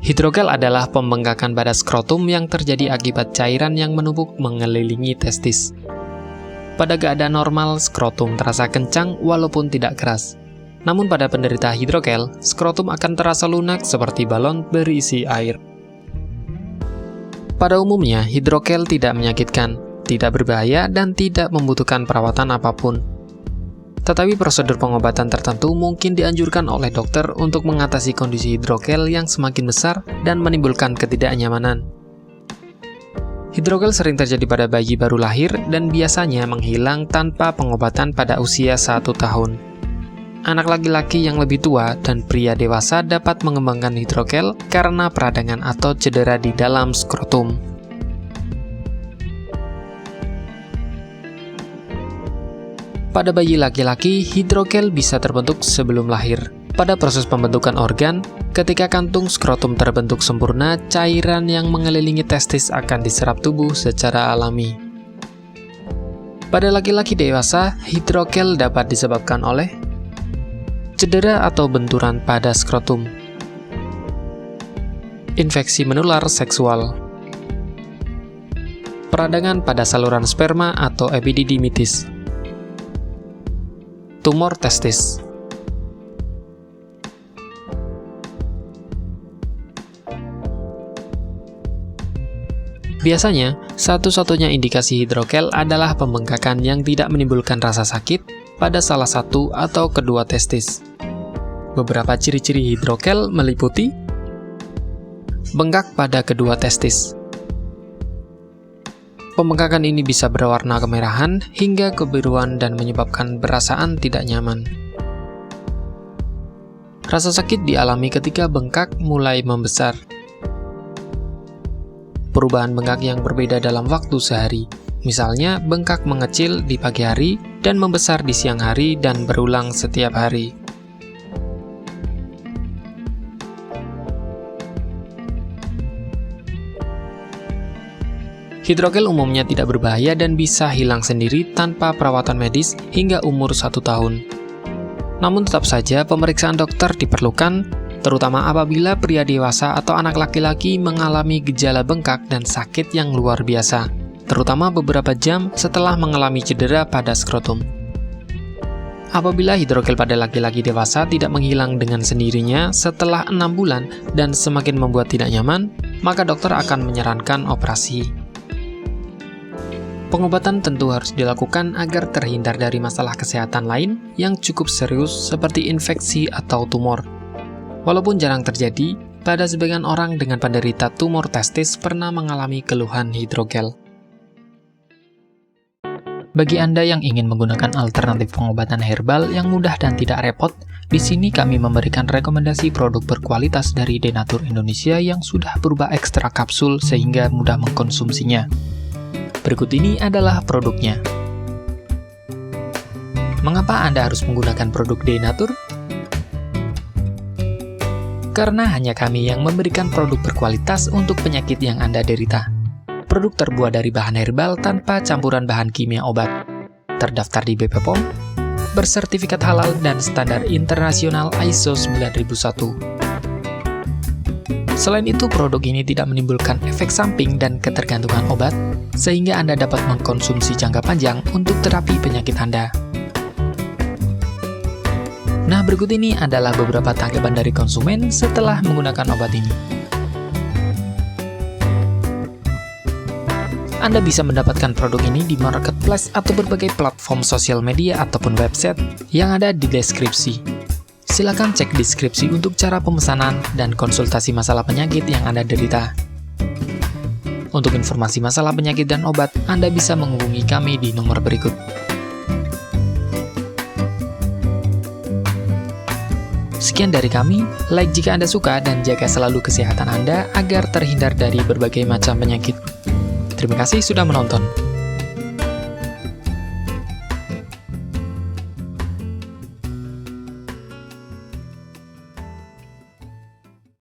Hidrogel adalah pembengkakan pada skrotum yang terjadi akibat cairan yang menumpuk mengelilingi testis. Pada keadaan normal, skrotum terasa kencang walaupun tidak keras. Namun pada penderita hidrogel, skrotum akan terasa lunak seperti balon berisi air. Pada umumnya, hidrogel tidak menyakitkan, tidak berbahaya, dan tidak membutuhkan perawatan apapun. Tetapi prosedur pengobatan tertentu mungkin dianjurkan oleh dokter untuk mengatasi kondisi hidrogel yang semakin besar dan menimbulkan ketidaknyamanan. Hidrogel sering terjadi pada bayi baru lahir dan biasanya menghilang tanpa pengobatan pada usia 1 tahun. Anak laki-laki yang lebih tua dan pria dewasa dapat mengembangkan hidrogel karena peradangan atau cedera di dalam skrotum. Pada bayi laki-laki, hidrogel bisa terbentuk sebelum lahir. Pada proses pembentukan organ, ketika kantung skrotum terbentuk sempurna, cairan yang mengelilingi testis akan diserap tubuh secara alami. Pada laki-laki dewasa, hidrogel dapat disebabkan oleh cedera atau benturan pada skrotum, infeksi menular seksual, peradangan pada saluran sperma atau epididymitis, tumor testis. Biasanya, satu-satunya indikasi hidrogel adalah pembengkakan yang tidak menimbulkan rasa sakit pada salah satu atau kedua testis. Beberapa ciri-ciri hidrogel meliputi bengkak pada kedua testis. Pembengkakan ini bisa berwarna kemerahan hingga kebiruan dan menyebabkan perasaan tidak nyaman. Rasa sakit dialami ketika bengkak mulai membesar. Perubahan bengkak yang berbeda dalam waktu sehari, misalnya bengkak mengecil di pagi hari dan membesar di siang hari dan berulang setiap hari. Hidrogel umumnya tidak berbahaya dan bisa hilang sendiri tanpa perawatan medis hingga umur 1 tahun. Namun tetap saja pemeriksaan dokter diperlukan, terutama apabila pria dewasa atau anak laki-laki mengalami gejala bengkak dan sakit yang luar biasa, terutama beberapa jam setelah mengalami cedera pada skrotum. Apabila hidrogel pada laki-laki dewasa tidak menghilang dengan sendirinya setelah 6 bulan dan semakin membuat tidak nyaman, maka dokter akan menyarankan operasi. Pengobatan tentu harus dilakukan agar terhindar dari masalah kesehatan lain yang cukup serius seperti infeksi atau tumor. Walaupun jarang terjadi, pada sebagian orang dengan penderita tumor testis pernah mengalami keluhan hidrogel. Bagi Anda yang ingin menggunakan alternatif pengobatan herbal yang mudah dan tidak repot, di sini kami memberikan rekomendasi produk berkualitas dari Denatur Indonesia yang sudah berubah ekstrak kapsul sehingga mudah mengkonsumsinya. Berikut ini adalah produknya. Mengapa Anda harus menggunakan produk Denatur? Karena hanya kami yang memberikan produk berkualitas untuk penyakit yang Anda derita. Produk terbuat dari bahan herbal tanpa campuran bahan kimia obat. Terdaftar di BP POM, bersertifikat halal dan standar internasional ISO 9001. Selain itu, produk ini tidak menimbulkan efek samping dan ketergantungan obat, sehingga Anda dapat mengkonsumsi jangka panjang untuk terapi penyakit Anda. Nah, berikut ini adalah beberapa tanggapan dari konsumen setelah menggunakan obat ini. Anda bisa mendapatkan produk ini di marketplace atau berbagai platform sosial media ataupun website yang ada di deskripsi. Silakan cek deskripsi untuk cara pemesanan dan konsultasi masalah penyakit yang Anda derita. Untuk informasi masalah penyakit dan obat, Anda bisa menghubungi kami di nomor berikut. Sekian dari kami, like jika Anda suka dan jaga selalu kesehatan Anda agar terhindar dari berbagai macam penyakit. Terima kasih sudah menonton.